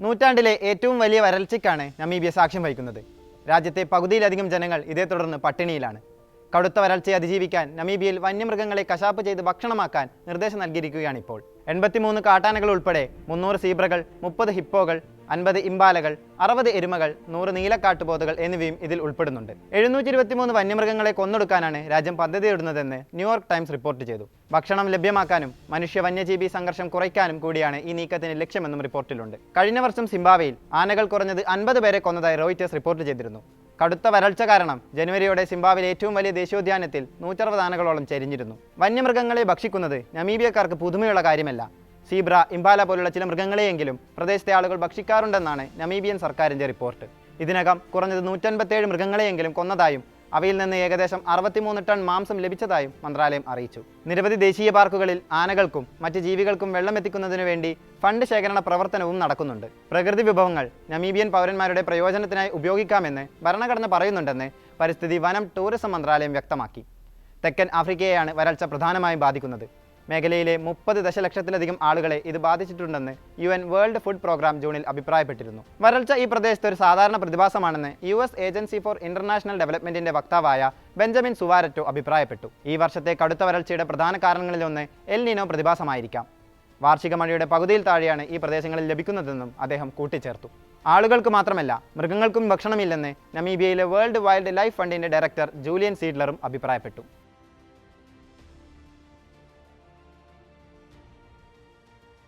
നൂറ്റാണ്ടിലെ ഏറ്റവും വലിയ വരൾച്ചയ്ക്കാണ് നമീബിയ സാക്ഷ്യം വഹിക്കുന്നത്. രാജ്യത്തെ പകുതിയിലധികം ജനങ്ങൾ ഇതേ തുടർന്ന് പട്ടിണിയിലാണ്. കടുത്ത വരൾച്ചയെ അതിജീവിക്കാൻ നമീബിയയിൽ വന്യമൃഗങ്ങളെ കശാപ്പ് ചെയ്ത് ഭക്ഷണമാക്കാൻ നിർദ്ദേശം നൽകിയിരിക്കുകയാണിപ്പോൾ. 83 കാട്ടാനകൾ ഉൾപ്പെടെ 300 സീബ്രകൾ, 30 ഹിപ്പോകൾ, 50 ഇംബാലകൾ, 60 എരുമകൾ, 100 നീലക്കാട്ടുപോത്തുകൾ എന്നിവയും ഇതിൽ ഉൾപ്പെടുന്നുണ്ട്. 723 വന്യമൃഗങ്ങളെ കൊന്നൊടുക്കാനാണ് രാജ്യം പദ്ധതിയിടുന്നതെന്ന് ന്യൂയോർക്ക് ടൈംസ് റിപ്പോർട്ട് ചെയ്തു. ഭക്ഷണം ലഭ്യമാക്കാനും മനുഷ്യ വന്യജീവി സംഘർഷം കുറയ്ക്കാനും കൂടിയാണ് ഈ നീക്കത്തിന് ലക്ഷ്യമെന്നും റിപ്പോർട്ടിലുണ്ട്. കഴിഞ്ഞ വർഷം സിംബാബ്വേയിൽ ആനകൾ കുറഞ്ഞത് 50 പേരെ കൊന്നതായി റോയിറ്റേഴ്സ് റിപ്പോർട്ട് ചെയ്തിരുന്നു. കടുത്ത വരൾച്ച കാരണം ജനുവരിയോടെ സിംബാബ്വേയിലെ ഏറ്റവും വലിയ ദേശീയോദ്യാനത്തിൽ 160 ആനകളോളം ചരിഞ്ഞിരുന്നു. വന്യമൃഗങ്ങളെ ഭക്ഷിക്കുന്നത് നമീബിയക്കാർക്ക് പുതുമയുള്ള കാര്യമല്ല. സീബ്ര, ഇംബാല പോലുള്ള ചില മൃഗങ്ങളെയെങ്കിലും പ്രദേശത്തെ ആളുകൾ ഭക്ഷിക്കാറുണ്ടെന്നാണ് നമീബിയൻ സർക്കാരിൻ്റെ റിപ്പോർട്ട്. ഇതിനകം കുറഞ്ഞത് 157 മൃഗങ്ങളെയെങ്കിലും കൊന്നതായും അവയിൽ നിന്ന് ഏകദേശം 63 ടൺ മാംസം ലഭിച്ചതായും മന്ത്രാലയം അറിയിച്ചു. നിരവധി ദേശീയ പാർക്കുകളിൽ ആനകൾക്കും മറ്റ് ജീവികൾക്കും വെള്ളം എത്തിക്കുന്നതിനു വേണ്ടി ഫണ്ട് ശേഖരണ പ്രവർത്തനവും നടക്കുന്നുണ്ട്. പ്രകൃതി വിഭവങ്ങൾ നമീബിയൻ പൗരന്മാരുടെ പ്രയോജനത്തിനായി ഉപയോഗിക്കാമെന്ന് ഭരണഘടന പറയുന്നുണ്ടെന്ന് പരിസ്ഥിതി, വനം, ടൂറിസം മന്ത്രാലയം വ്യക്തമാക്കി. തെക്കൻ ആഫ്രിക്കയെയാണ് വരൾച്ച പ്രധാനമായും ബാധിക്കുന്നത്. മേഖലയിലെ 30 ദശലക്ഷത്തിലധികം ആളുകളെ ഇത് ബാധിച്ചിട്ടുണ്ടെന്ന് UN വേൾഡ് ഫുഡ് പ്രോഗ്രാം ജൂണിൽ അഭിപ്രായപ്പെട്ടിരുന്നു. വരൾച്ച ഈ പ്രദേശത്ത് ഒരു സാധാരണ പ്രതിഭാസമാണെന്ന് US ഏജൻസി ഫോർ ഇന്റർനാഷണൽ ഡെവലപ്മെന്റിന്റെ വക്താവായ ബെഞ്ചമിൻ സുവാരറ്റോ അഭിപ്രായപ്പെട്ടു. ഈ വർഷത്തെ കടുത്ത വരൾച്ചയുടെ പ്രധാന കാരണങ്ങളിലൊന്ന് എൽ നിനോ പ്രതിഭാസമായിരിക്കാം. വാർഷിക മഴയുടെ പകുതിയിൽ താഴെയാണ് ഈ പ്രദേശങ്ങളിൽ ലഭിക്കുന്നതെന്നും അദ്ദേഹം കൂട്ടിച്ചേർത്തു. ആളുകൾക്ക് മാത്രമല്ല, മൃഗങ്ങൾക്കും ഭക്ഷണമില്ലെന്ന് നമീബിയയിലെ വേൾഡ് വൈൽഡ് ലൈഫ് ഫണ്ടിന്റെ ഡയറക്ടർ ജൂലിയൻ സീഡ്ലറും അഭിപ്രായപ്പെട്ടു.